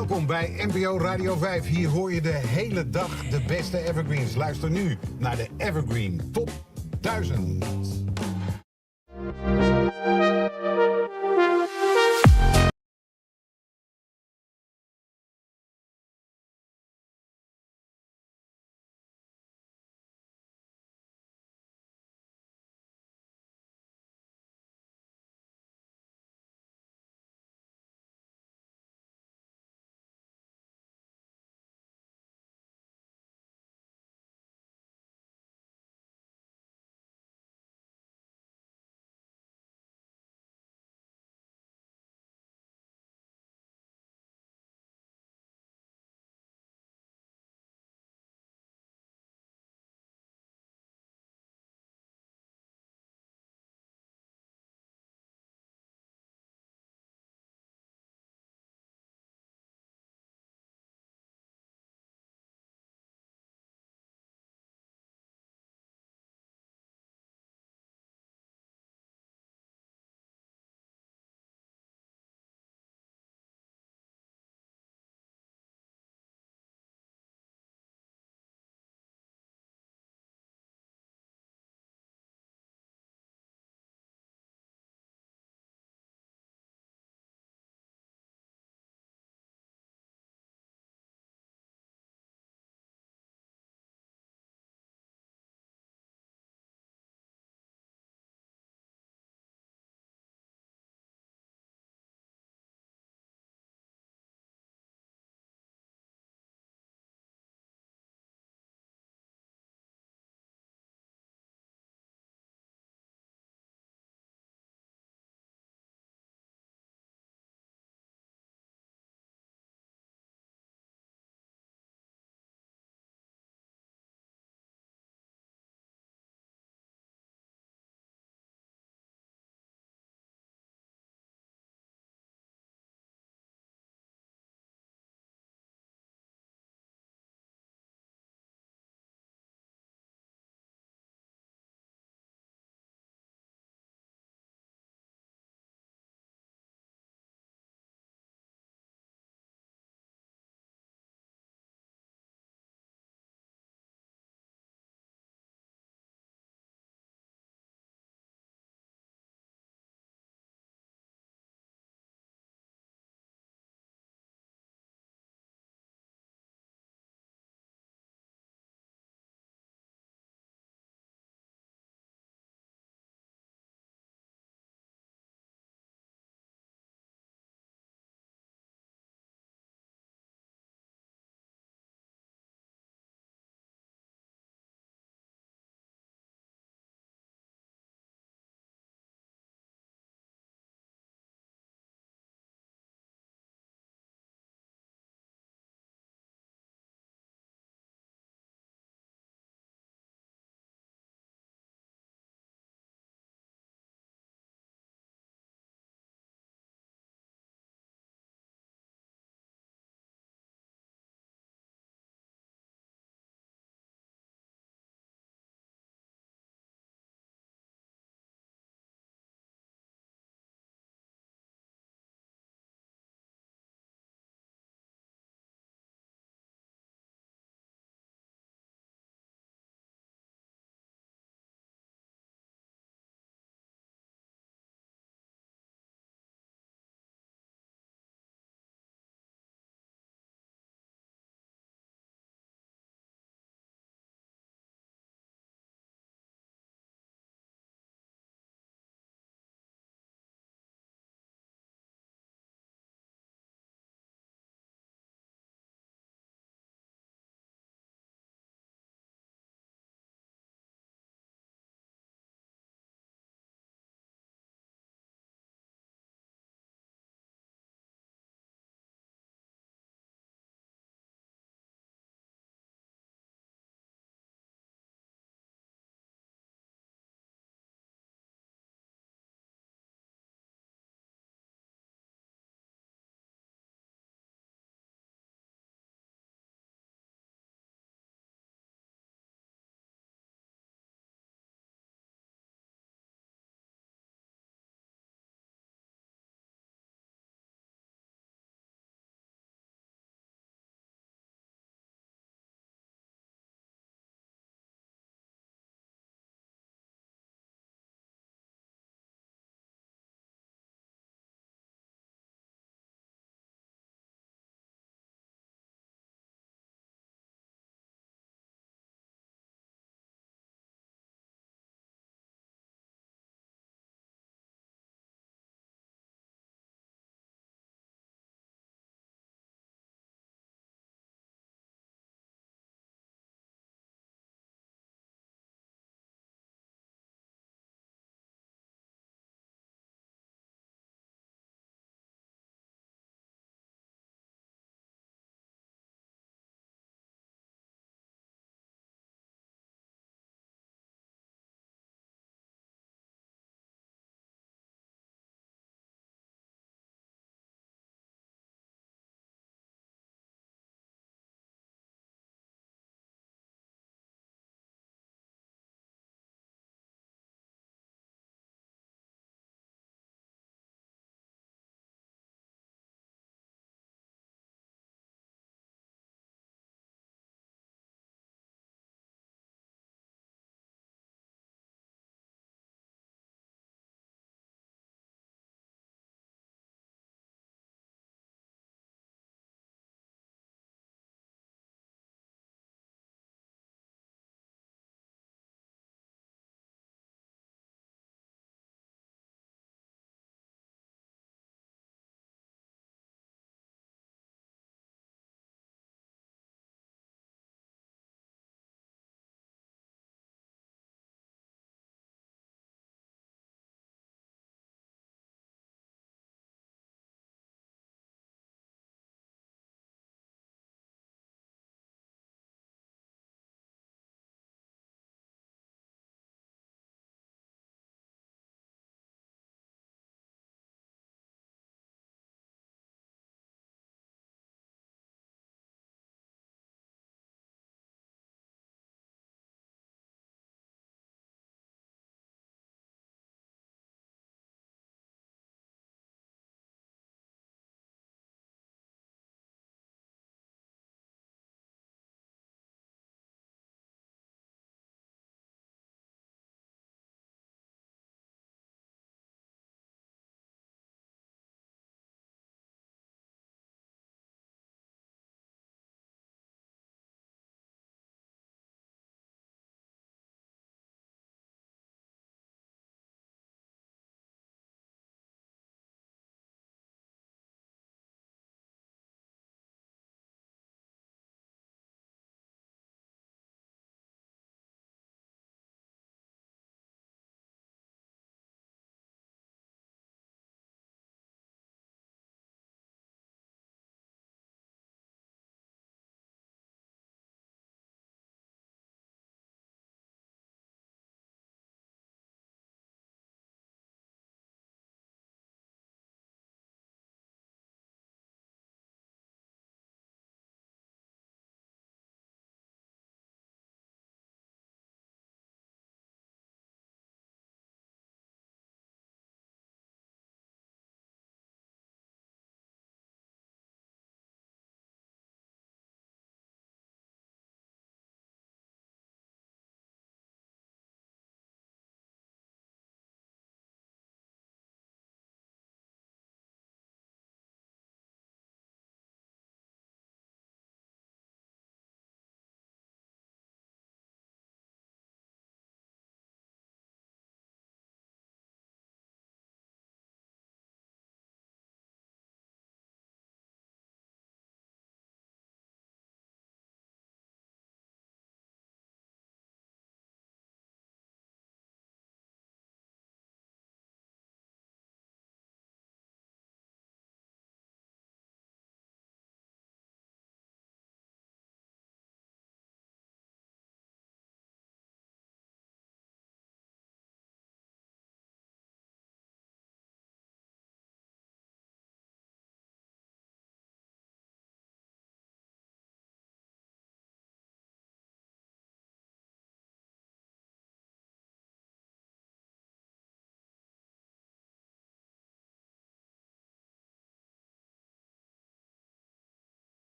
Welkom bij NPO Radio 5. Hier hoor je de hele dag de beste evergreens. Luister nu naar de Evergreen Top 1000.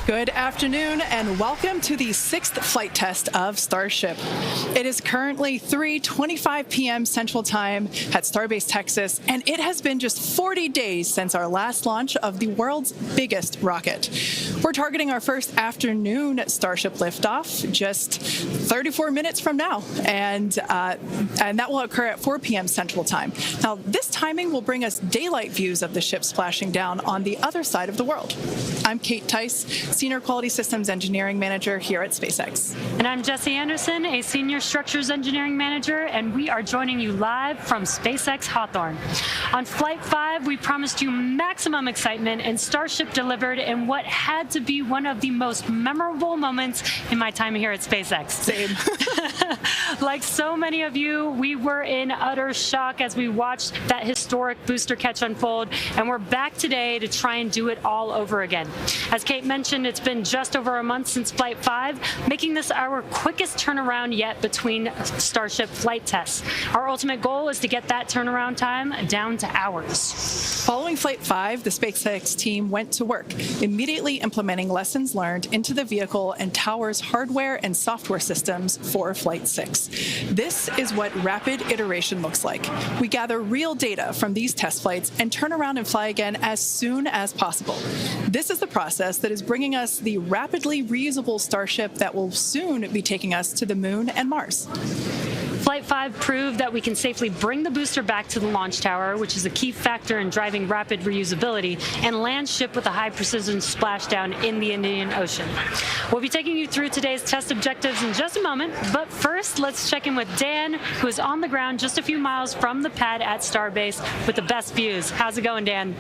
Good afternoon and welcome to the 6th flight test of Starship. It is currently 3:25 p.m. Central Time at Starbase, Texas, and it has been just 40 days since our last launch of the world's biggest rocket. We're targeting our first afternoon Starship liftoff just 34 minutes from now, and that will occur at 4 p.m. Central Time. Now, this timing will bring us daylight views of the ship splashing down on the other side of the world. I'm Kate Tice, Senior Quality Systems Engineering Manager here at SpaceX. And I'm Jesse Anderson, a Senior Structures Engineering Manager, and we are joining you live from SpaceX Hawthorne. On Flight 5, we promised you maximum excitement, and Starship delivered in what had to be one of the most memorable moments in my time here at SpaceX. Same. Like so many of you, we were in utter shock as we watched that historic booster catch unfold, and we're back today to try and do it all over again. As Kate mentioned, it's been just over a month since Flight 5, making this our quickest turnaround yet between Starship flight tests. Our ultimate goal is to get that turnaround time down to hours. Following Flight 5, the SpaceX team went to work, immediately implementing lessons learned into the vehicle and tower's hardware and software systems for Flight 6. This is what rapid iteration looks like. We gather real data from these test flights and turn around and fly again as soon as possible. This is the process that is bringing us the rapidly reusable Starship that will soon be taking us to the Moon and Mars. Flight 5 proved that we can safely bring the booster back to the launch tower, which is a key factor in driving rapid reusability, and land ship with a high-precision splashdown in the Indian Ocean. We'll be taking you through today's test objectives in just a moment, but first, let's check in with Dan, who is on the ground just a few miles from the pad at Starbase with the best views. How's it going, Dan?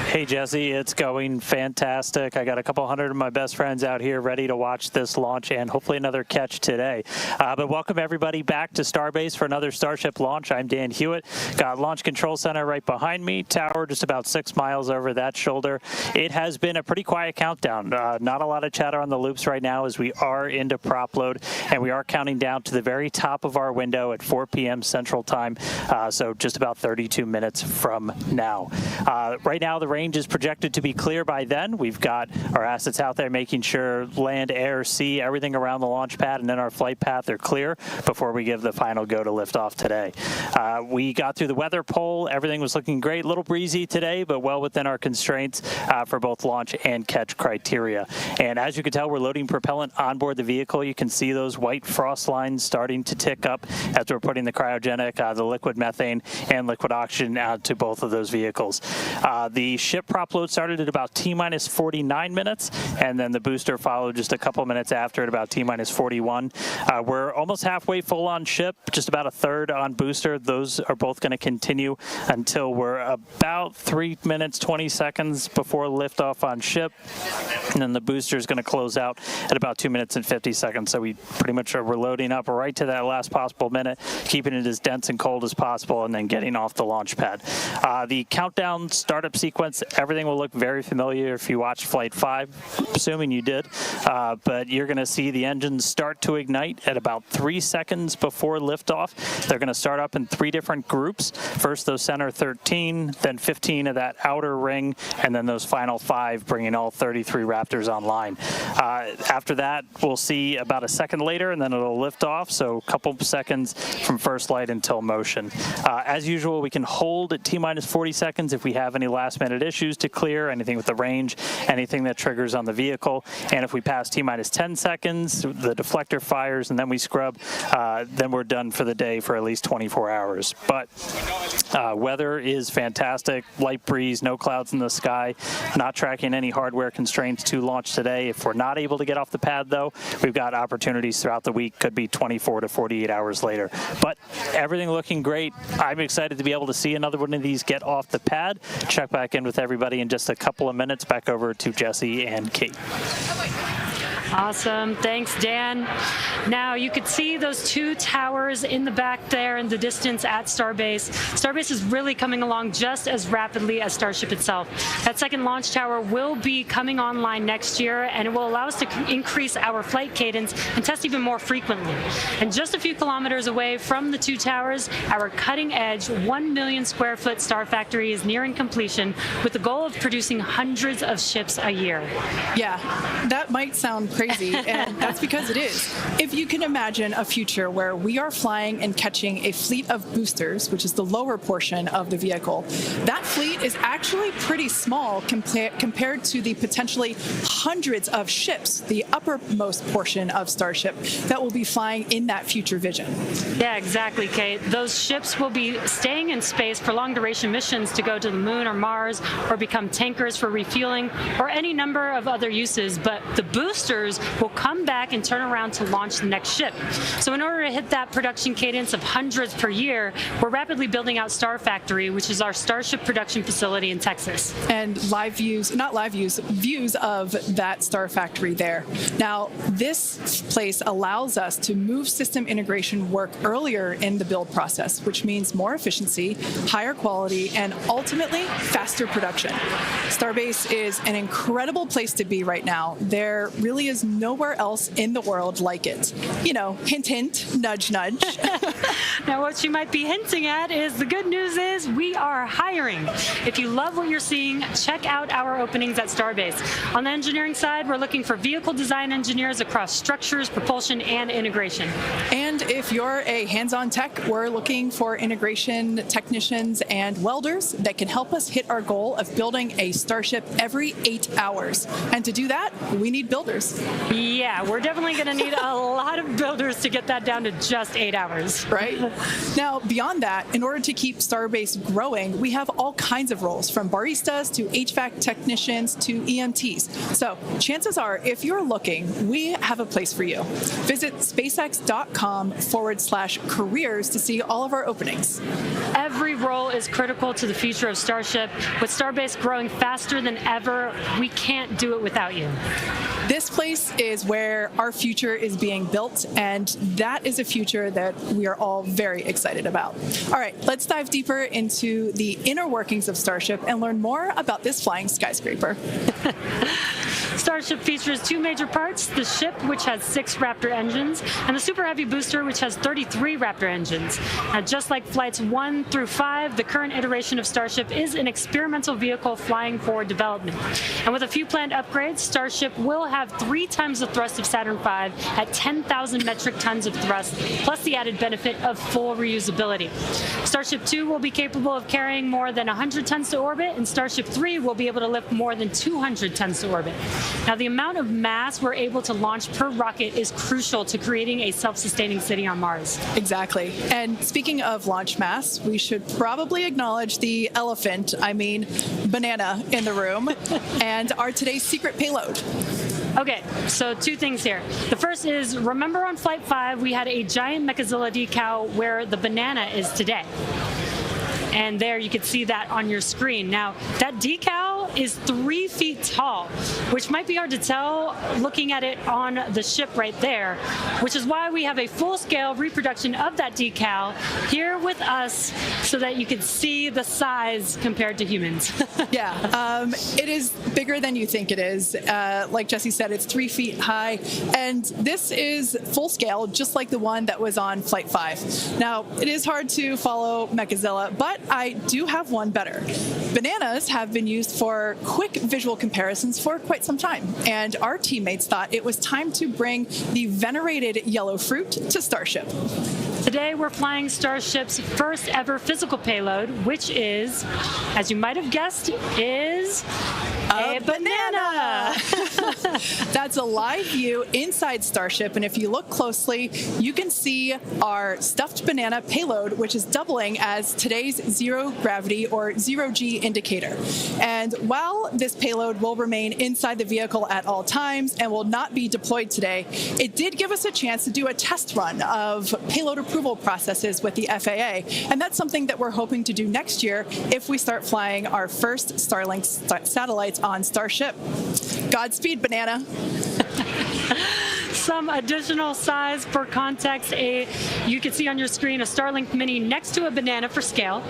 Hey, Jesse, it's going fantastic. I got a couple hundred of my best friends out here ready to watch this launch and hopefully another catch today. But welcome everybody back to Starbase for another Starship launch. I'm Dan Hewitt. Got Launch Control Center right behind me, tower just about 6 miles over that shoulder. It has been a pretty quiet countdown. Not a lot of chatter on the loops right now as we are into prop load, and we are counting down to the very top of our window at 4 p.m. Central Time, so just about 32 minutes from now. Right now, the range is projected to be clear by then. We've got our assets out there making sure land, air, sea, everything around the launch pad and then our flight path are clear before we give the final go to liftoff today. We got through the weather poll. Everything was looking great. A little breezy today, but well within our constraints for both launch and catch criteria. And as you can tell, we're loading propellant onboard the vehicle. You can see those white frost lines starting to tick up as we're putting the cryogenic, the liquid methane, and liquid oxygen out to both of those vehicles. The ship prop load started at about T-minus 49 minutes, and then the booster followed just a couple minutes after at about T-minus 41. We're almost halfway full on ship, just about a third on booster. Those are both going to continue until we're about 3 minutes, 20 seconds before liftoff on ship. And then the booster is going to close out at about 2 minutes and 50 seconds. So we pretty much we're loading up right to that last possible minute, keeping it as dense and cold as possible, and then getting off the launch pad. The countdown startup sequence, everything will look very familiar if you watched Flight 5, assuming you did. But you're going to see the engines start to ignite at about 3 seconds before liftoff. They're going to start up in 3 different groups. First, those center 13, then 15 of that outer ring, and then those final 5, bringing all 33 Raptors online. After that, we'll see about a second later, and then it'll lift off, so a couple seconds from first light until motion. As usual, we can hold at T-minus 40 seconds if we have any last-minute issues to clear, anything with the range, anything that triggers on the vehicle. And if we pass T-minus 10 seconds, the deflector fires, and then we scrub, then we're done for the day for at least 24 hours. But weather is fantastic. Light breeze, no clouds in the sky, not tracking any hardware constraints to launch today. If we're not able to get off the pad, though, we've got opportunities throughout the week. Could be 24 to 48 hours later. But everything looking great. I'm excited to be able to see another one of these get off the pad. Check back in with everybody in just a couple of minutes. Back over to Jesse and Kate. Awesome. Thanks, Dan. Now, you could see those two towers in the back there in the distance at Starbase. Starbase is really coming along just as rapidly as Starship itself. That second launch tower will be coming online next year, and it will allow us to increase our flight cadence and test even more frequently. And just a few kilometers away from the two towers, our cutting-edge 1 million square foot Star Factory is nearing completion with the goal of producing hundreds of ships a year. Yeah, that might sound crazy, and that's because it is. If you can imagine a future where we are flying and catching a fleet of boosters, which is the lower portion of the vehicle, that fleet is actually pretty small compared to the potentially hundreds of ships, the uppermost portion of Starship, that will be flying in that future vision. Yeah, exactly, Kate. Those ships will be staying in space for long-duration missions to go to the moon or Mars, or become tankers for refueling, or any number of other uses, but the boosters will come back and turn around to launch the next ship. So in order to hit that production cadence of hundreds per year, we're rapidly building out Star Factory, which is our Starship production facility in Texas. And views of that Star Factory there. Now, this place allows us to move system integration work earlier in the build process, which means more efficiency, higher quality, and ultimately faster production. Starbase is an incredible place to be right now. There really is nowhere else in the world like it. You know, hint, hint, nudge, nudge. Now, what you might be hinting at is the good news is we are hiring. If you love what you're seeing, check out our openings at Starbase. On the engineering side, we're looking for vehicle design engineers across structures, propulsion, and integration. And if you're a hands-on tech, we're looking for integration technicians and welders that can help us hit our goal of building a Starship every 8 hours. And to do that, we need builders. Yeah, we're definitely going to need a lot of builders to get that down to just 8 hours. Right? Now, beyond that, in order to keep Starbase growing, we have all kinds of roles, from baristas to HVAC technicians to EMTs. So chances are, if you're looking, we have a place for you. Visit spacex.com/careers to see all of our openings. Every role is critical to the future of Starship. With Starbase growing faster than ever, we can't do it without you. This place is where our future is being built, and that is a future that we are all very excited about. All right, let's dive deeper into the inner workings of Starship and learn more about this flying skyscraper. Starship features two major parts, the ship, which has 6 Raptor engines, and the Super Heavy booster, which has 33 Raptor engines. Now, just like flights 1 through 5, the current iteration of Starship is an experimental vehicle flying for development. And with a few planned upgrades, Starship will have 3 times the thrust of Saturn V at 10,000 metric tons of thrust, plus the added benefit of full reusability. Starship 2 will be capable of carrying more than 100 tons to orbit, and Starship 3 will be able to lift more than 200 tons to orbit. Now, the amount of mass we're able to launch per rocket is crucial to creating a self-sustaining city on Mars. Exactly. And speaking of launch mass, we should probably acknowledge the banana in the room, and our today's secret payload. Okay, so 2 things here. The first is, remember on Flight 5, we had a giant Mechazilla decal where the banana is today. And there you can see that on your screen. Now, that decal is 3 feet tall, which might be hard to tell looking at it on the ship right there, which is why we have a full-scale reproduction of that decal here with us so that you can see the size compared to humans. Yeah, it is bigger than you think it is. Like Jesse said, it's 3 feet high, and this is full scale, just like the one that was on Flight 5. Now, it is hard to follow Mechazilla, but I do have one better. Bananas have been used for quick visual comparisons for quite some time, and our teammates thought it was time to bring the venerated yellow fruit to Starship. Today, we're flying Starship's first ever physical payload, which is, as you might have guessed, is a banana. That's a live view inside Starship, and if you look closely, you can see our stuffed banana payload, which is doubling as today's zero gravity or zero-G indicator. And while this payload will remain inside the vehicle at all times and will not be deployed today, it did give us a chance to do a test run of payload approval processes with the FAA, and that's something that we're hoping to do next year if we start flying our first Starlink satellites on Starship. Godspeed, banana. some additional size for context, you can see on your screen a Starlink Mini next to a banana for scale.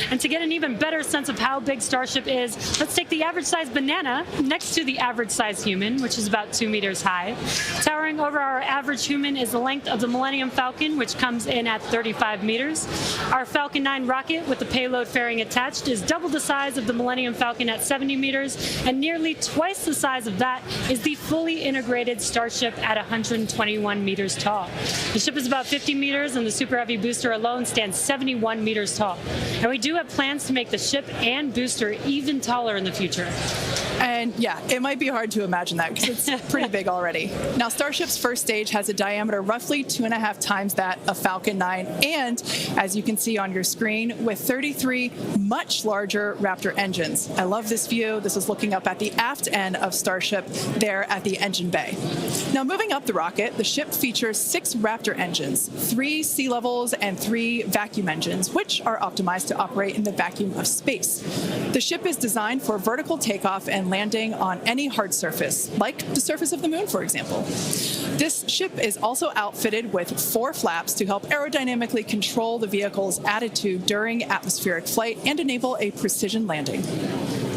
And to get an even better sense of how big Starship is, let's take the average size banana next to the average size human, which is about 2 meters high. Towering over our average human is the length of the Millennium Falcon, which comes in at 35 meters. Our Falcon 9 rocket with the payload fairing attached is double the size of the Millennium Falcon at 70 meters, and nearly twice the size of that is the fully integrated Starship at 121 meters tall. The ship is about 50 meters, and the Super Heavy booster alone stands 71 meters tall. And we do have plans to make the ship and booster even taller in the future. And yeah, it might be hard to imagine that because it's pretty big already. Now, Starship's first stage has a diameter roughly 2.5 times that of Falcon 9, and as you can see on your screen, with 33 much larger Raptor engines. I love this view. This is looking up at the aft end of Starship there at the engine bay. Now, moving up the rocket, the ship features 6 Raptor engines, 3 sea levels and 3 vacuum engines, which are optimized to operate in the vacuum of space. The ship is designed for vertical takeoff and landing on any hard surface, like the surface of the moon, for example. This ship is also outfitted with 4 flaps to help aerodynamically control the vehicle's attitude during atmospheric flight and enable a precision landing.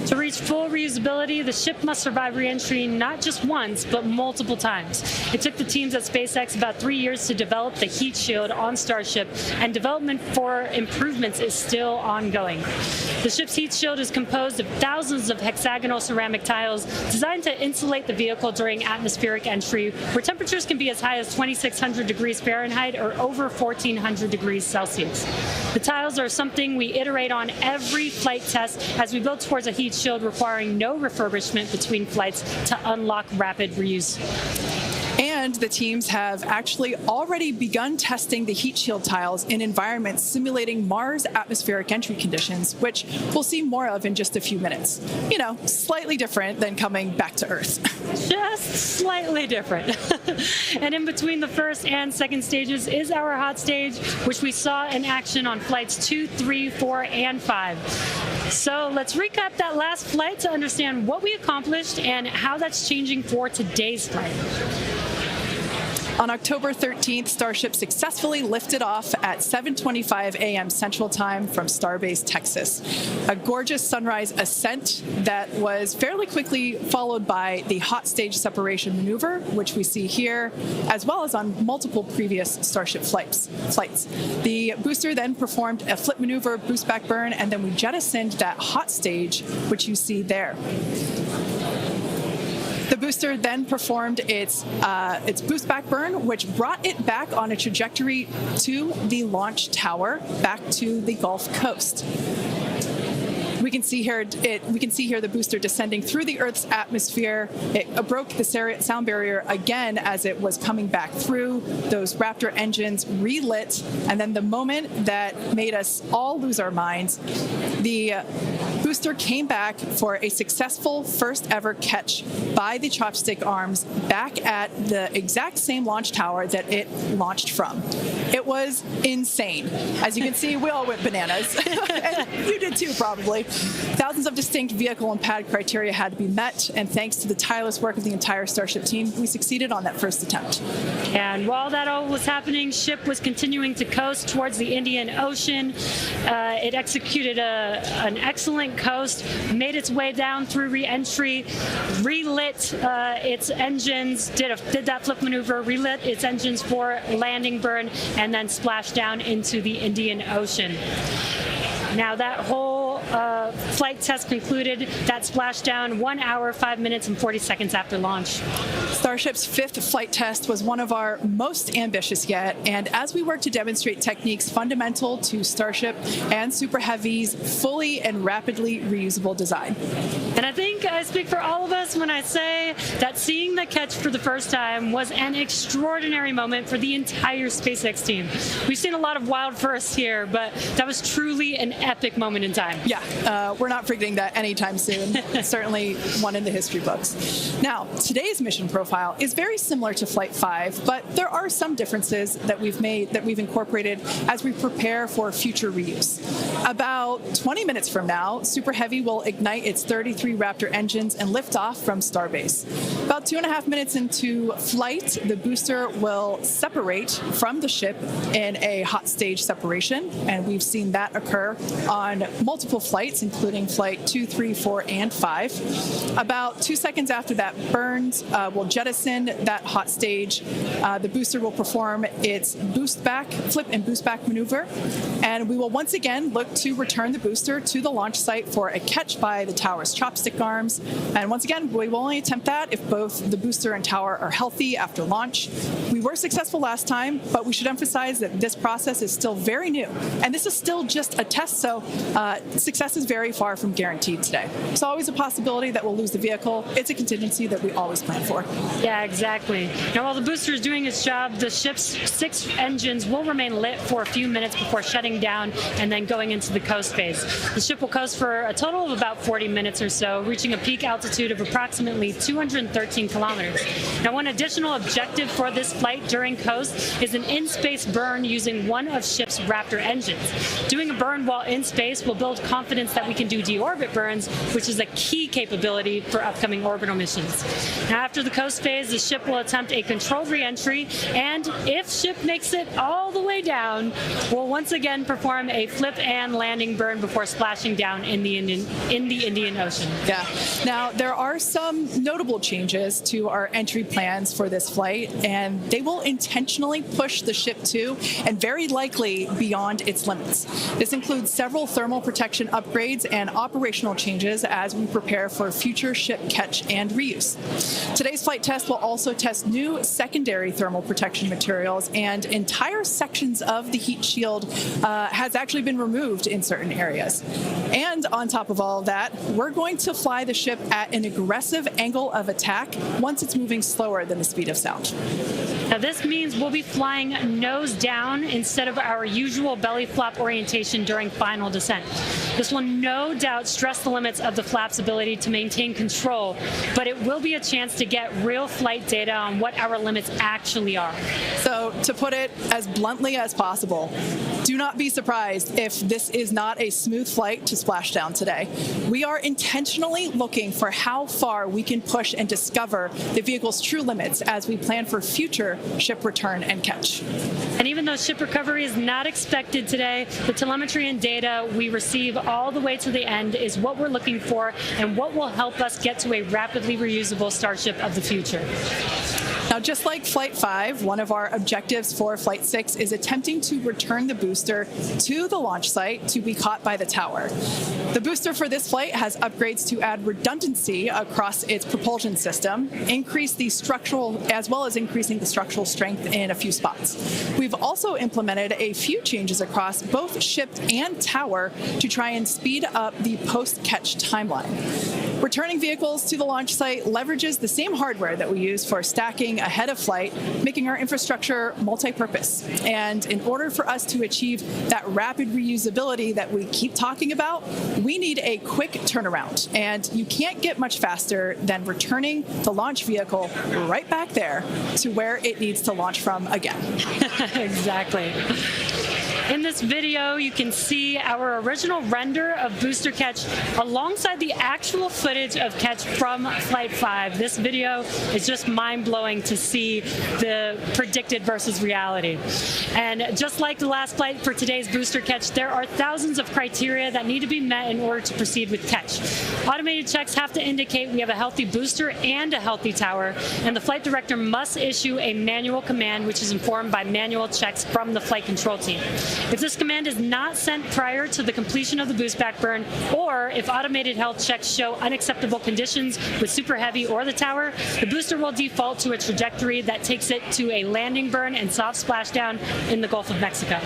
To reach full reusability, the ship must survive re-entry not just once, but multiple times. It took the teams at SpaceX about 3 years to develop the heat shield on Starship, and development for improvements is still ongoing. The ship's heat shield is composed of thousands of hexagonal ceramic tiles designed to insulate the vehicle during atmospheric entry, where temperatures can be as high as 2,600 degrees Fahrenheit or over 1,400 degrees Celsius. The tiles are something we iterate on every flight test as we build towards a heat shield requiring no refurbishment between flights to unlock rapid reuse. And the teams have actually already begun testing the heat shield tiles in environments simulating Mars atmospheric entry conditions, which we'll see more of in just a few minutes. You know, slightly different than coming back to Earth. Just slightly different. And in between the first and second stages is our hot stage, which we saw in action on flights 2, 3, 4, and 5. So let's recap that last flight to understand what we accomplished and how that's changing for today's flight. On October 13th, Starship successfully lifted off at 7:25 a.m. Central Time from Starbase, Texas. A gorgeous sunrise ascent that was fairly quickly followed by the hot stage separation maneuver, which we see here, as well as on multiple previous Starship flights. The booster then performed a flip maneuver, boost back burn, and then we jettisoned that hot stage, which you see there. The booster then performed its boost back burn, which brought it back on a trajectory to the launch tower, back to the Gulf Coast. We can see here the booster descending through the Earth's atmosphere. It broke the sound barrier again as it was coming back through. Those Raptor engines relit, and then the moment that made us all lose our minds, the booster came back for a successful first ever catch by the chopstick arms back at the exact same launch tower that it launched from. It was insane. As you can see, we all went bananas. And you did too, probably. Thousands of distinct vehicle and pad criteria had to be met, and thanks to the tireless work of the entire Starship team, we succeeded on that first attempt. And while that all was happening, ship was continuing to coast towards the Indian Ocean. It executed an excellent coast, made its way down through re-entry, relit its engines, did that flip maneuver, relit its engines for landing burn, and then splashed down into the Indian Ocean. Now that whole flight test concluded, that splashdown 1 hour, 5 minutes, and 40 seconds after launch. Starship's 5th flight test was one of our most ambitious yet, and as we work to demonstrate techniques fundamental to Starship and Super Heavy's fully and rapidly reusable design. And I think I speak for all of us when I say that seeing the catch for the first time was an extraordinary moment for the entire SpaceX team. We've seen a lot of wild firsts here, but that was truly an epic moment in time. Yeah, Yeah, we're not forgetting that anytime soon. Certainly one in the history books. Now, today's mission profile is very similar to Flight 5, but there are some differences that we've incorporated as we prepare for future reuse. About 20 minutes from now, Super Heavy will ignite its 33 Raptor engines and lift off from Starbase. About 2.5 minutes into flight, the booster will separate from the ship in a hot stage separation, and we've seen that occur on multiple flights, including Flight 2, 3, 4, and 5. About 2 seconds after that burns, we'll jettison that hot stage. The booster will perform its flip and boost back maneuver, and we will once again look to return the booster to the launch site for a catch by the tower's chopstick arms. And once again, we will only attempt that if both the booster and tower are healthy after launch. We were successful last time, but we should emphasize that this process is still very new, and this is still just a test, so success is very far from guaranteed today. It's always a possibility that we'll lose the vehicle. It's a contingency that we always plan for. Yeah, exactly. Now, while the booster is doing its job, the ship's 6 engines will remain lit for a few minutes before shutting down and then going into the coast phase. The ship will coast for a total of about 40 minutes or so, reaching a peak altitude of approximately 213 kilometers. Now, one additional objective for this flight during coast is an in-space burn using one of ship's Raptor engines. Doing a burn while in space will build confidence that we can do deorbit burns, which is a key capability for upcoming orbital missions. Now, after the coast phase, the ship will attempt a controlled re-entry, and if ship makes it all the way down, we'll once again perform a flip and landing burn before splashing down in the Indian Ocean. Yeah. Now, there are some notable changes to our entry plans for this flight, and they will intentionally push the ship to and very likely beyond its limits. This includes several thermal protection upgrades and operational changes as we prepare for future ship catch and reuse. Today's flight test will also test new secondary thermal protection materials, and entire sections of the heat shield has actually been removed in certain areas. And on top of all of that, we're going to fly the ship at an aggressive angle of attack once it's moving slower than the speed of sound. Now, this means we'll be flying nose down instead of our usual belly flop orientation during final descent. This will no doubt stress the limits of the flap's ability to maintain control, but it will be a chance to get real flight data on what our limits actually are. So, to put it as bluntly as possible, do not be surprised if this is not a smooth flight to splashdown today. We are intentionally looking for how far we can push and discover the vehicle's true limits as we plan for future ship return and catch. And even though ship recovery is not expected today, the telemetry and data we receive all the way to the end is what we're looking for and what will help us get to a rapidly reusable Starship of the future. Now, just like Flight 5, one of our objectives for Flight 6 is attempting to return the booster to the launch site to be caught by the tower. The booster for this flight has upgrades to add redundancy across its propulsion system, increase the structural, as well as increasing the structural strength in a few spots. We've also implemented a few changes across both ship and tower to try and speed up the post-catch timeline. Returning vehicles to the launch site leverages the same hardware that we use for stacking ahead of flight, making our infrastructure multi-purpose. And in order for us to achieve that rapid reusability that we keep talking about, we need a quick turnaround. And you can't get much faster than returning the launch vehicle right back there to where it needs to launch from again. Exactly. In this video, you can see our original render of booster catch alongside the actual footage of catch from Flight 5. This video is just mind-blowing to see the predicted versus reality. And just like the last flight for today's booster catch, there are thousands of criteria that need to be met in order to proceed with catch. Automated checks have to indicate we have a healthy booster and a healthy tower, and the flight director must issue a manual command which is informed by manual checks from the flight control team. If this command is not sent prior to the completion of the boost back burn, or if automated health checks show unacceptable conditions with Super Heavy or the tower, the booster will default to a trajectory that takes it to a landing burn and soft splashdown in the Gulf of Mexico.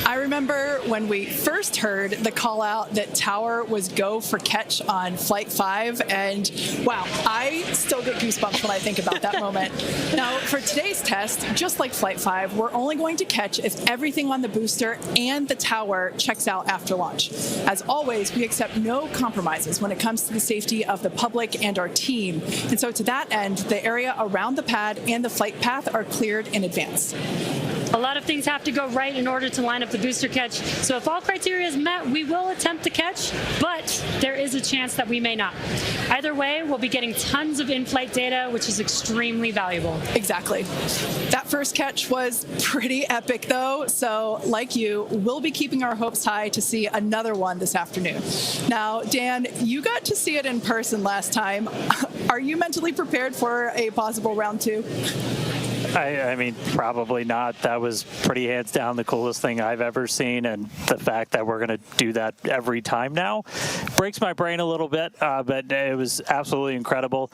I remember when we first heard the call out that tower was go for catch on Flight 5, and wow, I still get goosebumps when I think about that moment. Now, for today's test, just like Flight 5, we're only going to catch if everything on the booster and the tower checks out after launch. As always, we accept no compromises when it comes to the safety of the public and our team. And so to that end, the area around the pad and the flight path are cleared in advance. A lot of things have to go right in order to line up the booster catch. So if all criteria is met, we will attempt to catch, but there is a chance that we may not. Either way, we'll be getting tons of in-flight data, which is extremely valuable. Exactly. That first catch was pretty epic, though. So like you, we'll be keeping our hopes high to see another one this afternoon. Now, Dan, you got to see it in person last time. Are you mentally prepared for a possible round 2? I mean, probably not. That was pretty hands down the coolest thing I've ever seen, and the fact that we're going to do that every time now breaks my brain a little bit, but it was absolutely incredible.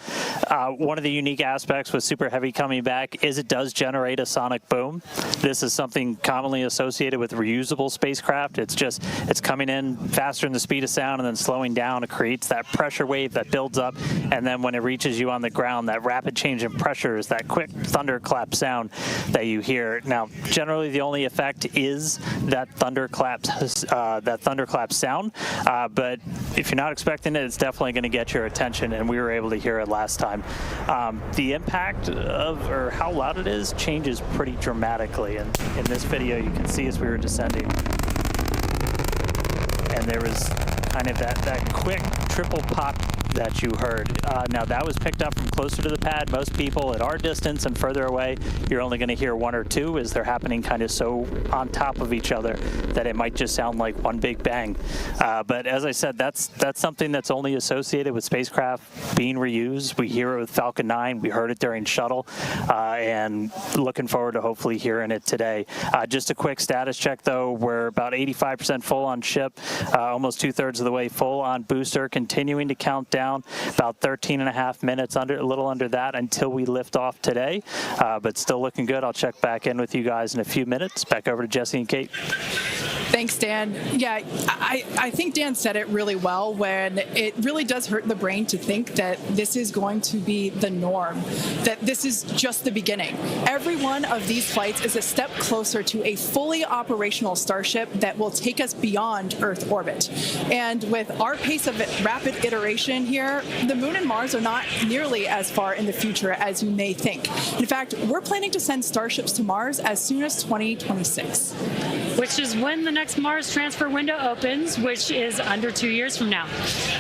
One of the unique aspects with Super Heavy coming back is it does generate a sonic boom. This is something commonly associated with reusable spacecraft. It's coming in faster than the speed of sound and then slowing down. It creates that pressure wave that builds up, and then when it reaches you on the ground, that rapid change in pressure is that quick thunderclap sound that you hear. Now, generally, the only effect is that thunderclap sound. But if you're not expecting it, it's definitely going to get your attention, and we were able to hear it last time. The impact of, or how loud it is, changes pretty dramatically. And in this video, you can see as we were descending, and there was kind of that quick triple pop that you heard. Now that was picked up from closer to the pad. Most people at our distance and further away, you're only going to hear one or two as they're happening kind of so on top of each other that it might just sound like one big bang. But as I said, that's something that's only associated with spacecraft being reused. We hear it with Falcon 9. We heard it during Shuttle, and looking forward to hopefully hearing it today. Just a quick status check, though. We're about 85% full on ship, almost 2/3 of the way full on booster, continuing to count down about 13.5 minutes, a little under that, until we lift off today, but still looking good. I'll check back in with you guys in a few minutes. Back over to Jesse and Kate. Thanks, Dan. Yeah, I think Dan said it really well when it really does hurt the brain to think that this is going to be the norm, that this is just the beginning. Every one of these flights is a step closer to a fully operational Starship that will take us beyond Earth orbit. And with our pace of rapid iteration here, the Moon and Mars are not nearly as far in the future as you may think. In fact, we're planning to send Starships to Mars as soon as 2026. Which is when the next Mars transfer window opens, which is under 2 years from now.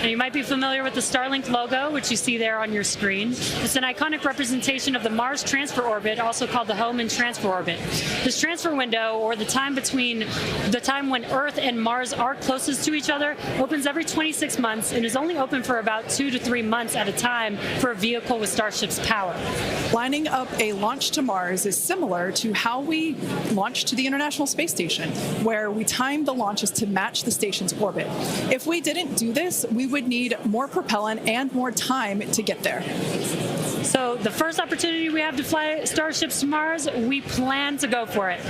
And you might be familiar with the Starlink logo, which you see there on your screen. It's an iconic representation of the Mars transfer orbit, also called the Hohmann transfer orbit. This transfer window, or the time between the time when Earth and Mars are closest to each other, opens every 26 months and is only open for about 2 to 3 months at a time for a vehicle with Starship's power. Lining up a launch to Mars is similar to how we launched to the International Space Station, where we timed the launches to match the station's orbit. If we didn't do this, we would need more propellant and more time to get there. So the first opportunity we have to fly Starships to Mars, we plan to go for it.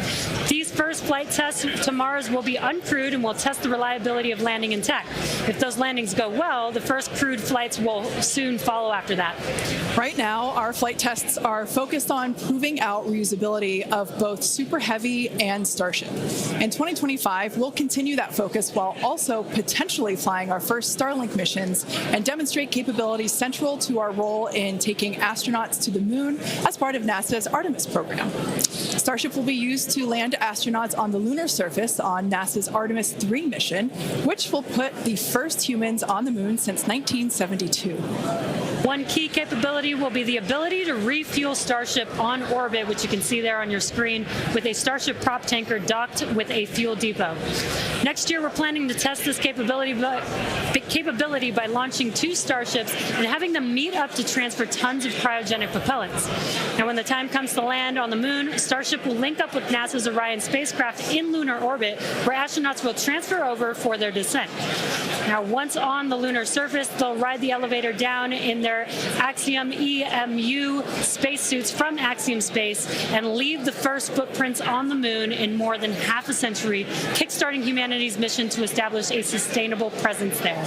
These first flight tests to Mars will be uncrewed and will test the reliability of landing in tech. If those landings go well, the first crewed flights will soon follow after that. Right now, our flight tests are focused on proving out reusability of both Super Heavy and Starship. In 2025, we'll continue that focus while also potentially flying our first Starlink missions and demonstrate capabilities central to our role in taking astronauts to the Moon as part of NASA's Artemis program. Starship will be used to land astronauts on the lunar surface on NASA's Artemis 3 mission, which will put the first humans on the Moon since 1972. One key capability will be the ability to refuel Starship on orbit, which you can see there on your screen, with a Starship prop tanker docked with a fuel depot. Next year, we're planning to test this capability by launching 2 Starships and having them meet up to transfer tons of cryogenic propellants. Now, when the time comes to land on the moon, Starship will link up with NASA's Orion spacecraft in lunar orbit, where astronauts will transfer over for their descent. Now, once on the lunar surface, they'll ride the elevator down in their Axiom EMU spacesuits from Axiom Space and leave the first footprints on the moon in more than half a century, kickstarting humanity's mission to establish a sustainable presence there.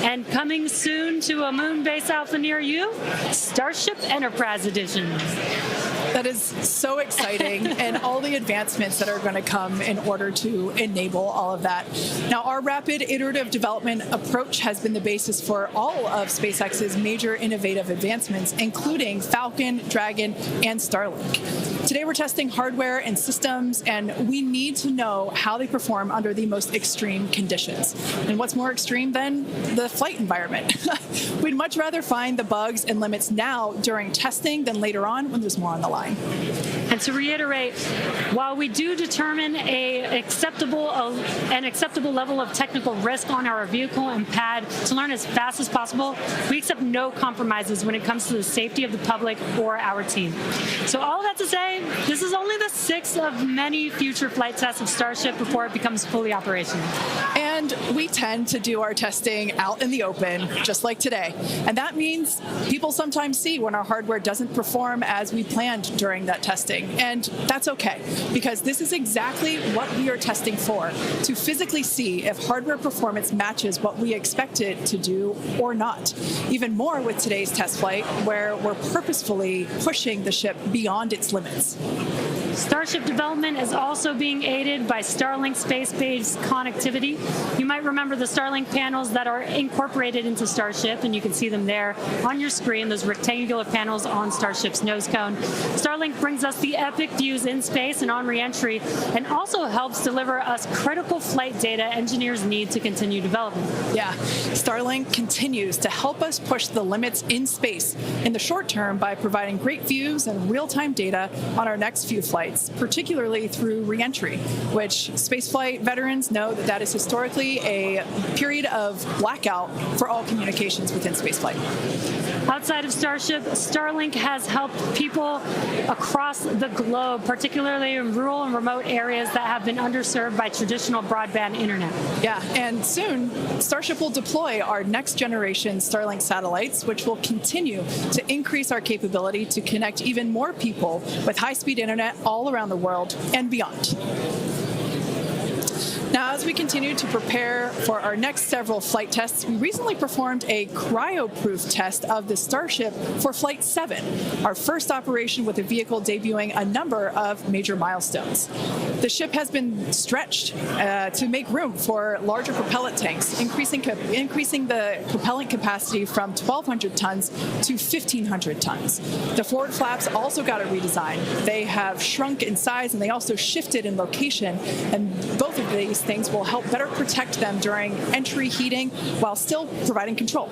And coming soon to a moon base alpha near you, Starship Enterprise Edition. That is so exciting, and all the advancements that are going to come in order to enable all of that. Now, our rapid iterative development approach has been the basis for all of SpaceX's major innovative advancements, including Falcon, Dragon, and Starlink. Today, we're testing hardware and systems, and we need to know how they perform under the most extreme conditions. And what's more extreme than the flight environment? We'd much rather find the bugs and limits now during testing than later on when there's more on the line. And to reiterate, while we do determine an acceptable level of technical risk on our vehicle and pad to learn as fast as possible, we accept no compromises when it comes to the safety of the public or our team. So all of that to say, this is only the 6th of many future flight tests of Starship before it becomes fully operational. And we tend to do our testing out in the open, just like today. And that means people sometimes see when our hardware doesn't perform as we planned during that testing. And that's okay, because this is exactly what we are testing for, to physically see if hardware performance matches what we expect it to do or not. Even more with today's test flight, where we're purposefully pushing the ship beyond its limits. Starship development is also being aided by Starlink space-based connectivity. You might remember the Starlink panels that are incorporated into Starship, and you can see them there on your screen, those rectangular panels on Starship's nose cone. Starlink brings us the epic views in space and on re-entry, and also helps deliver us critical flight data engineers need to continue development. Yeah, Starlink continues to help us push the limits in space in the short term by providing great views and real-time data on our next few flights, particularly through re-entry, which spaceflight veterans know that is historically a period of blackout for all communications within spaceflight. Outside of Starship, Starlink has helped people across the globe, particularly in rural and remote areas that have been underserved by traditional broadband internet. Yeah, and soon, Starship will deploy our next generation Starlink satellites, which will continue to increase our capability to connect even more people with high-speed internet all around the world and beyond. Now, as we continue to prepare for our next several flight tests, we recently performed a cryo-proof test of the Starship for Flight 7, our first operation with the vehicle debuting a number of major milestones. The ship has been stretched to make room for larger propellant tanks, increasing the propellant capacity from 1,200 tons to 1,500 tons. The forward flaps also got a redesign. They have shrunk in size, and they also shifted in location, and both of these things will help better protect them during entry heating while still providing control.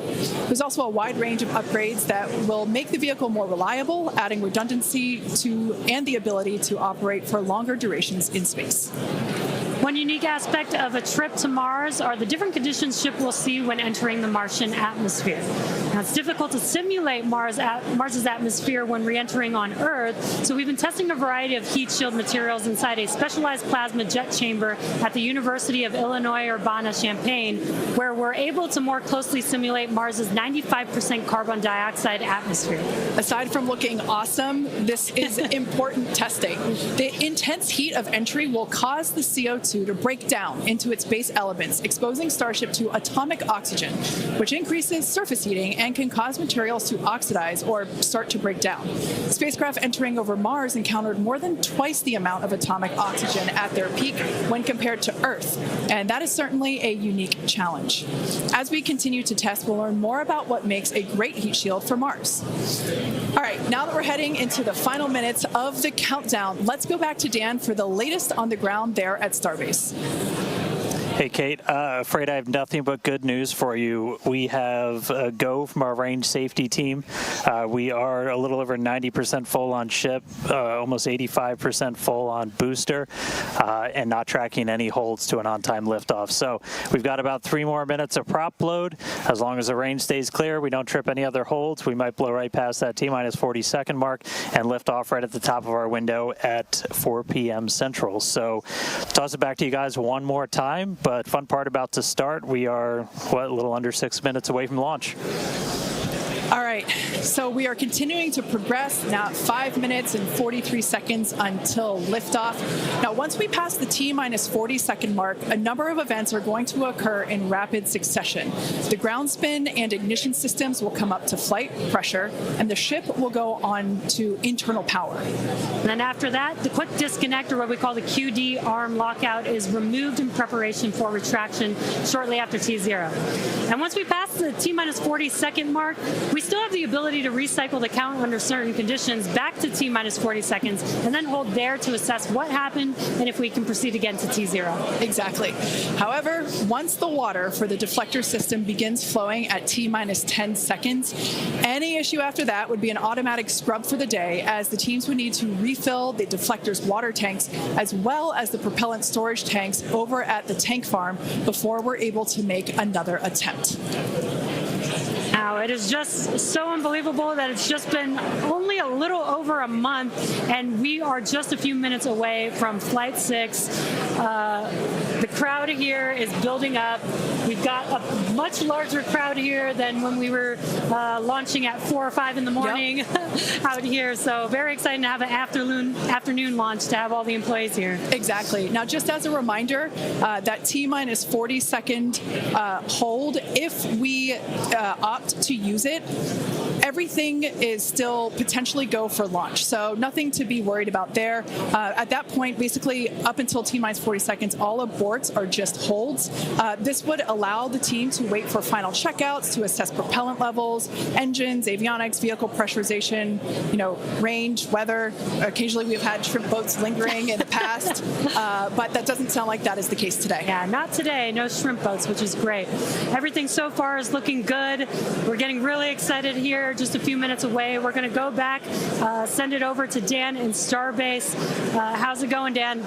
There's also a wide range of upgrades that will make the vehicle more reliable, adding redundancy to and the ability to operate for longer durations in space. One unique aspect of a trip to Mars are the different conditions ship will see when entering the Martian atmosphere. Now, it's difficult to simulate Mars's atmosphere when re-entering on Earth, so we've been testing a variety of heat shield materials inside a specialized plasma jet chamber at the University of Illinois Urbana-Champaign, where we're able to more closely simulate Mars's 95% carbon dioxide atmosphere. Aside from looking awesome, this is important testing. The intense heat of entry will cause the CO2 to break down into its base elements, exposing Starship to atomic oxygen, which increases surface heating and can cause materials to oxidize or start to break down. Spacecraft entering over Mars encountered more than twice the amount of atomic oxygen at their peak when compared to Earth, and that is certainly a unique challenge. As we continue to test, we'll learn more about what makes a great heat shield for Mars. All right, now that we're heading into the final minutes of the countdown, let's go back to Dan for the latest on the ground there at Starbase. Hey, Kate. Afraid I have nothing but good news for you. We have a go from our range safety team. We are a little over 90% full on ship, almost 85% full on booster, and not tracking any holds to an on-time liftoff. So we've got about 3 more minutes of prop load. As long as the range stays clear, we don't trip any other holds, we might blow right past that T-minus 40-second mark and lift off right at the top of our window at 4 p.m. Central. So toss it back to you guys one more time. But fun part about to start, we are, a little under 6 minutes away from launch. All right, so we are continuing to progress now at 5 minutes and 43 seconds until liftoff. Now, once we pass the T-minus 40-second mark, a number of events are going to occur in rapid succession. The ground spin and ignition systems will come up to flight pressure, and the ship will go on to internal power. And then after that, the quick disconnect, or what we call the QD arm lockout, is removed in preparation for retraction shortly after T0. And once we pass the T-minus 40-second mark, we still have the ability to recycle the count under certain conditions back to T-minus 40 seconds and then hold there to assess what happened and if we can proceed again to T0. Exactly. However, once the water for the deflector system begins flowing at T-minus 10 seconds, any issue after that would be an automatic scrub for the day, as the teams would need to refill the deflector's water tanks as well as the propellant storage tanks over at the tank farm before we're able to make another attempt. Now, it is just so unbelievable that it's just been only a little over a month, and we are just a few minutes away from Flight 6. The crowd here is building up. We've got a much larger crowd here than when we were launching at 4 or 5 in the morning out here. So very exciting to have an afternoon launch to have all the employees here. Exactly. Now, just as a reminder, that T-minus 40-second hold, if we opt to use it, everything is still potentially go for launch. So nothing to be worried about there. At that point, basically up until T-minus 40 seconds, all aborts are just holds. This would allow the team to wait for final checkouts to assess propellant levels, engines, avionics, vehicle pressurization, range, weather. Occasionally we've had shrimp boats lingering in the past, but that doesn't sound like that is the case today. Yeah, not today. No shrimp boats, which is great. Everything so far is looking good. We're getting really excited here, just a few minutes away. We're going to go back, send it over to Dan in Starbase. How's it going, Dan?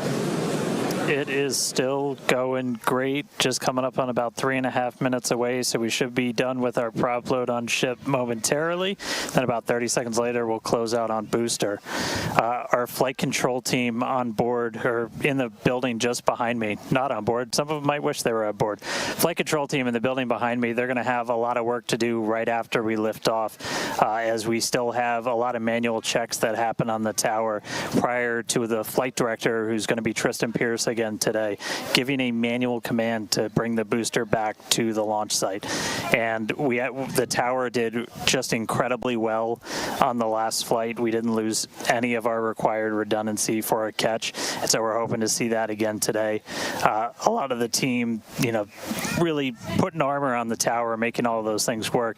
It is still going great, just coming up on about 3.5 minutes away, so we should be done with our prop load on ship momentarily. Then about 30 seconds later, we'll close out on booster. Our flight control team on board, or in the building just behind me, not on board. Some of them might wish they were on board. Flight control team in the building behind me, they're going to have a lot of work to do right after we lift off, as we still have a lot of manual checks that happen on the tower prior to the flight director, who's going to be Tristan Pierce again today, giving a manual command to bring the booster back to the launch site. And the tower did just incredibly well on the last flight. We didn't lose any of our required redundancy for a catch, and so we're hoping to see that again today. A lot of the team, really putting armor on the tower, making all of those things work,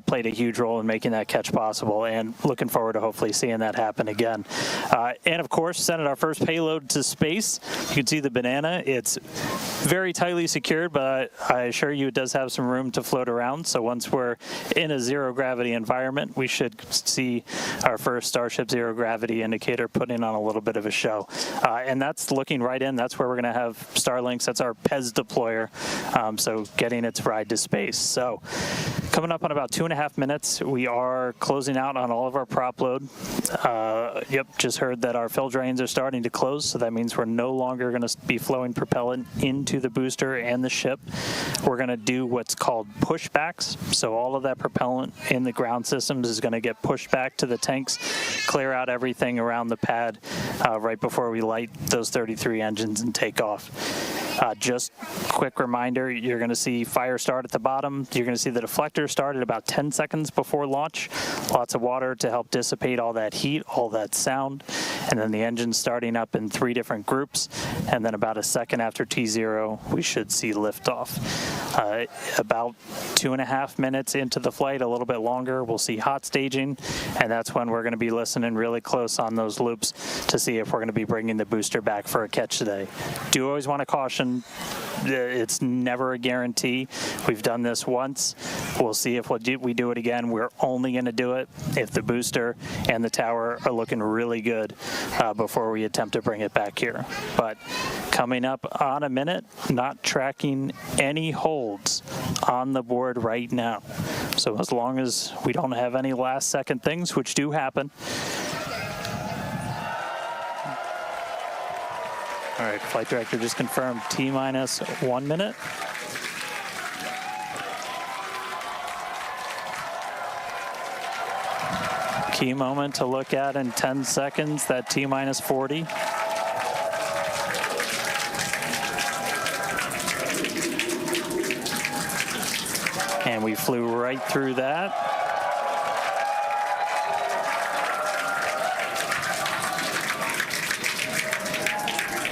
played a huge role in making that catch possible, and looking forward to hopefully seeing that happen again. And of course, sending our first payload to space. You can see the banana. It's very tightly secured, but I assure you it does have some room to float around. So once we're in a zero gravity environment, we should see our first Starship zero gravity indicator putting on a little bit of a show. And that's looking right in. That's where we're going to have Starlinks. That's our PEZ deployer. So getting its ride to space. So coming up on about 2.5 minutes, we are closing out on all of our prop load. Just heard that our fill drains are starting to close, so that means we're no longer going to be flowing propellant into the booster and the ship. We're going to do what's called pushbacks. So all of that propellant in the ground systems is going to get pushed back to the tanks, clear out everything around the pad right before we light those 33 engines and take off. Just quick reminder, you're going to see fire start at the bottom. You're going to see the deflector start at about 10 seconds before launch. Lots of water to help dissipate all that heat, all that sound. And then the engine starting up in 3 different groups. And then about a second after T0, we should see liftoff. About 2.5 minutes into the flight, a little bit longer, we'll see hot staging. And that's when we're going to be listening really close on those loops to see if we're going to be bringing the booster back for a catch today. Do always want to caution, it's never a guarantee. We've done this once. We'll see if we do it again. We're only going to do it if the booster and the tower are looking really good before we attempt to bring it back here. But coming up on a minute, not tracking any holds on the board right now. So as long as we don't have any last second things, which do happen. All right, flight director just confirmed T-minus 1 minute. Key moment to look at in 10 seconds, that T-minus 40. And we flew right through that.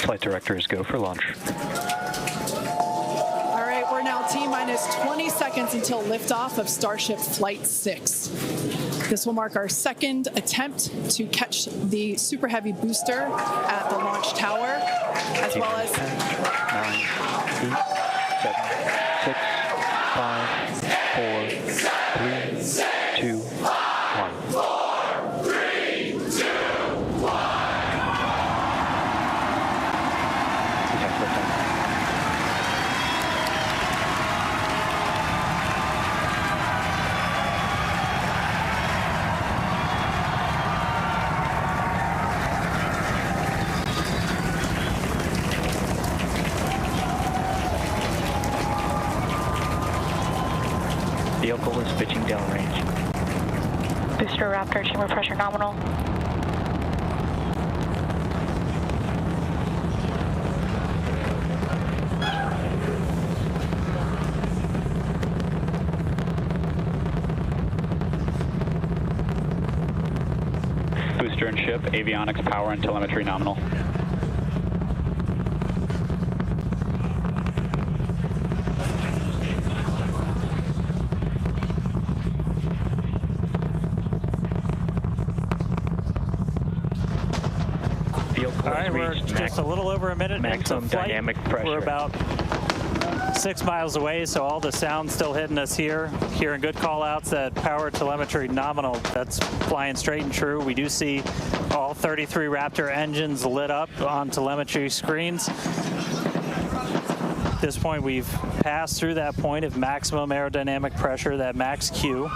Flight directors go for launch. All right, we're now T-minus 20 seconds until liftoff of Starship Flight 6. This will mark our second attempt to catch the Super Heavy booster at the launch tower, as well as 10, 9, 8, 7, 6, 5, 4, 3, 2, 1. Vehicle is pitching downrange. Booster Raptor, chamber pressure nominal. Booster and ship, avionics, power, and telemetry nominal. All right, we're just a little over a minute into flight. Dynamic pressure. We're about 6 miles away, so all the sound's still hitting us here. Hearing good call-outs that power telemetry nominal, that's flying straight and true. We do see all 33 Raptor engines lit up on telemetry screens. At this point, we've passed through that point of maximum aerodynamic pressure, that max Q.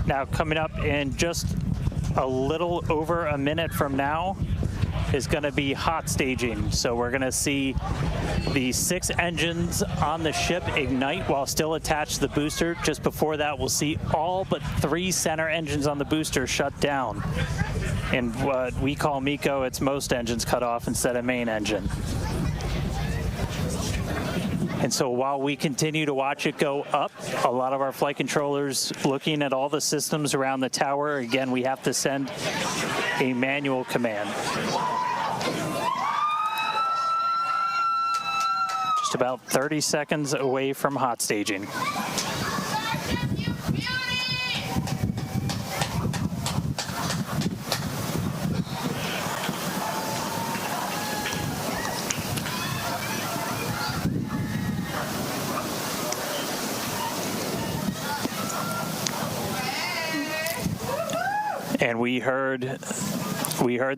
Now, coming up in just a little over a minute from now is going to be hot staging. So we're going to see the 6 engines on the ship ignite while still attached to the booster. Just before that, we'll see all but 3 center engines on the booster shut down. In what we call MECO, it's most engines cut off instead of main engine. And so while we continue to watch it go up, a lot of our flight controllers looking at all the systems around the tower. Again, we have to send a manual command. Just about 30 seconds away from hot staging. And we heard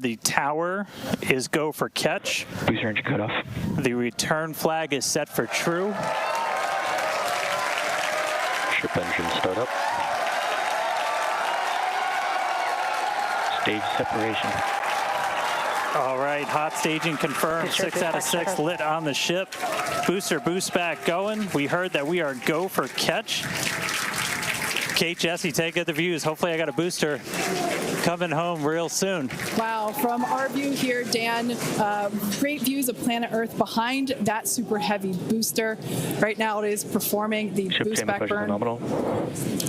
the tower is go for catch. Booster engine cut off. The return flag is set for true. Ship engine start up. Stage separation. All right, hot staging confirmed. 6 out of 6 lit on the ship. Booster boost back going. We heard that we are go for catch. Kate, Jesse, take the views. Hopefully I got a booster coming home real soon. Wow, from our view here, Dan, great views of planet Earth behind that Super Heavy booster. Right now it is performing the Ship boost back burn. nominal.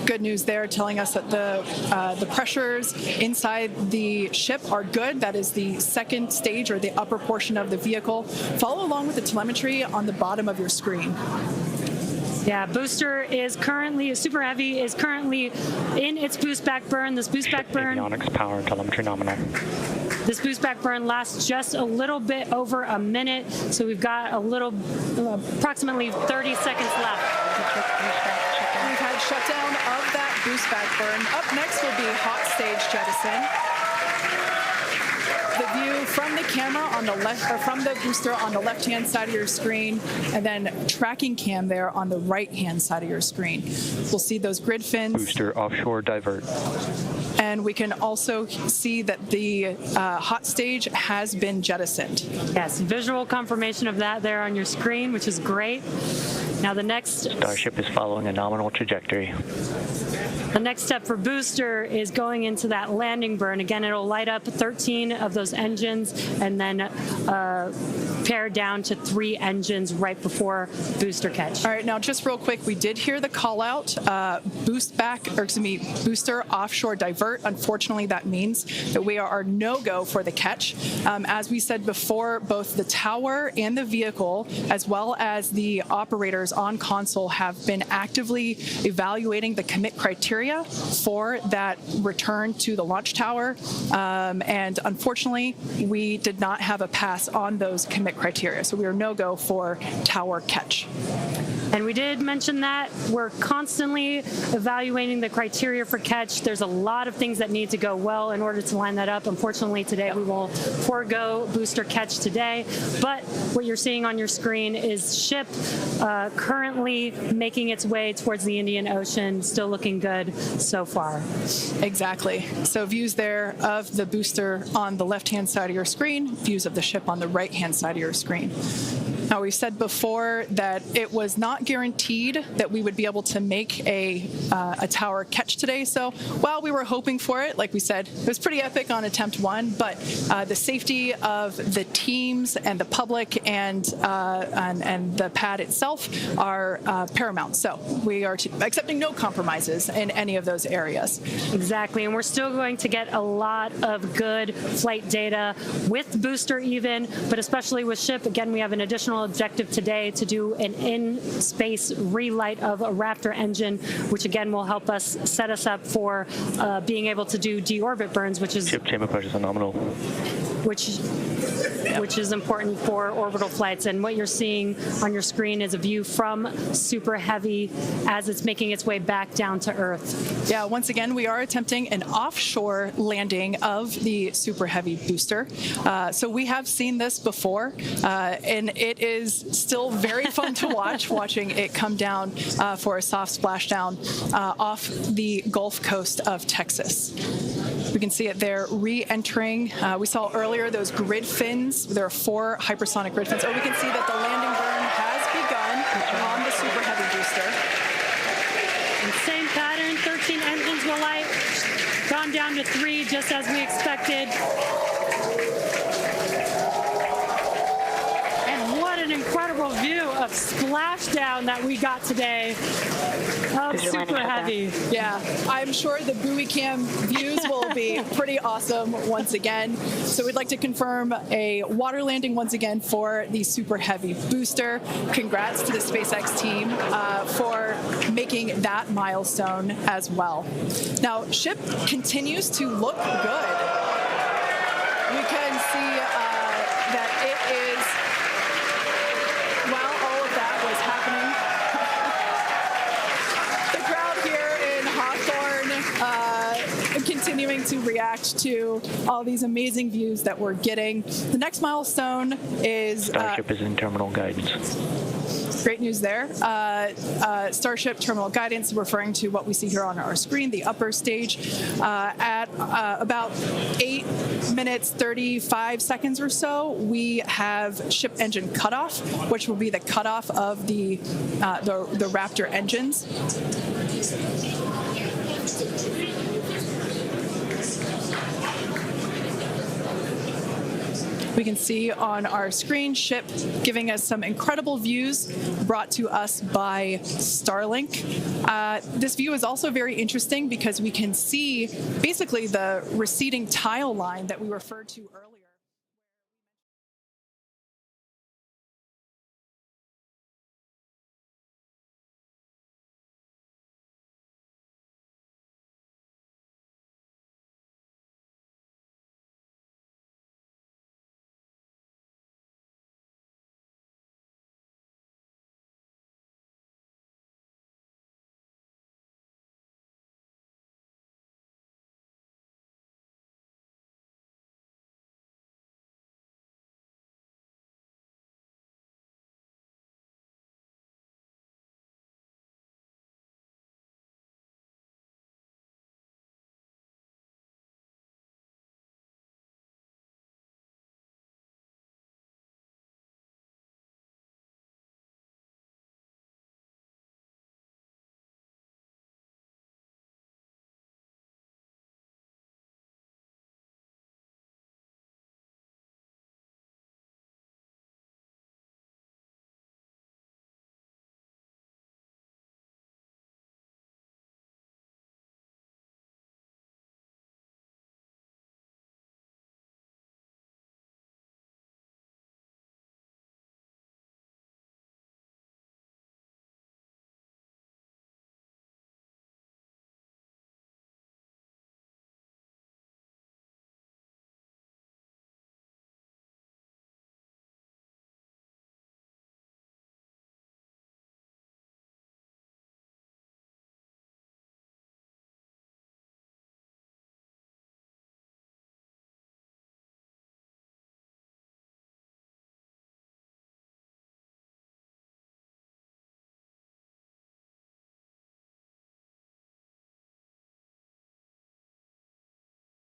Good news there, telling us that the pressures inside the ship are good. That is the second stage, or the upper portion of the vehicle. Follow along with the telemetry on the bottom of your screen. Yeah, booster is currently, Super Heavy is currently in its boost back burn. This boost back burn. Avionics, power, and telemetry nominal. This boost back burn lasts just a little bit over a minute, so we've got approximately 30 seconds left. We've had shutdown of that boost back burn. Up next will be hot stage jettison. The view from the camera on the left, or from the booster on the left-hand side of your screen, and then tracking cam there on the right-hand side of your screen. We'll see those grid fins. Booster offshore divert. And we can also see that the hot stage has been jettisoned. Yes, visual confirmation of that there on your screen, which is great. Now the next... Starship is following a nominal trajectory. The next step for booster is going into that landing burn. Again, it'll light up 13 of those engines and then pare down to 3 engines right before booster catch. All right, now just real quick, we did hear the call out, booster offshore divert. Unfortunately, that means that we are no-go for the catch. As we said before, both the tower and the vehicle, as well as the operators on console, have been actively evaluating the commit criteria for that return to the launch tower. And unfortunately, we did not have a pass on those commit criteria. So we are no-go for tower catch. And we did mention that we're constantly evaluating the criteria for catch. There's a lot of things that need to go well in order to line that up. Unfortunately, today we will forego booster catch today. But what you're seeing on your screen is ship currently making its way towards the Indian Ocean, still looking good so far. Exactly. So views there of the booster on the left-hand side of your screen, views of the ship on the right-hand side of your screen. Now, we said before that it was not guaranteed that we would be able to make a tower catch today. So while we were hoping for it, like we said, it was pretty epic on attempt 1, but the safety of the teams and the public and the pad itself are paramount. So we are accepting no compromises in any of those areas. Exactly, and we're still going to get a lot of good flight data with booster even, but especially with ship. Again, we have an additional objective today to do an in-space relight of a Raptor engine, which again will help us set us up for being able to do deorbit burns, which is Ship chamber pressure is nominal. Which is important for orbital flights. And what you're seeing on your screen is a view from Super Heavy as it's making its way back down to Earth. Yeah, once again, we are attempting an offshore landing of the Super Heavy booster. So we have seen this before, and it is still very fun to watch, watching it come down for a soft splashdown off the Gulf Coast of Texas. We can see it there re-entering. We saw earlier those grid fins. There are 4 hypersonic grid fins. Oh, we can see that the landing burn has begun on the Super Heavy booster. And same pattern, 13 engines will light, gone down to 3 just as we expected. And what an incredible view of splashdown that we got today of Super Heavy. Yeah, I'm sure the buoy cam views will be pretty awesome once again. So we'd like to confirm a water landing once again for the Super Heavy booster. Congrats to the SpaceX team for making that milestone as well. Now, ship continues to look good. We can see that it is, while all of that was happening, the crowd here in Hawthorne continuing to react to all these amazing views that we're getting. The next milestone is... Starship is in terminal guidance. Great news there. Starship terminal guidance, referring to what we see here on our screen, the upper stage, at about 8 minutes 35 seconds or so, we have ship engine cutoff, which will be the cutoff of the Raptor engines. We can see on our screen ship giving us some incredible views brought to us by Starlink. This view is also very interesting because we can see basically the receding tile line that we referred to earlier.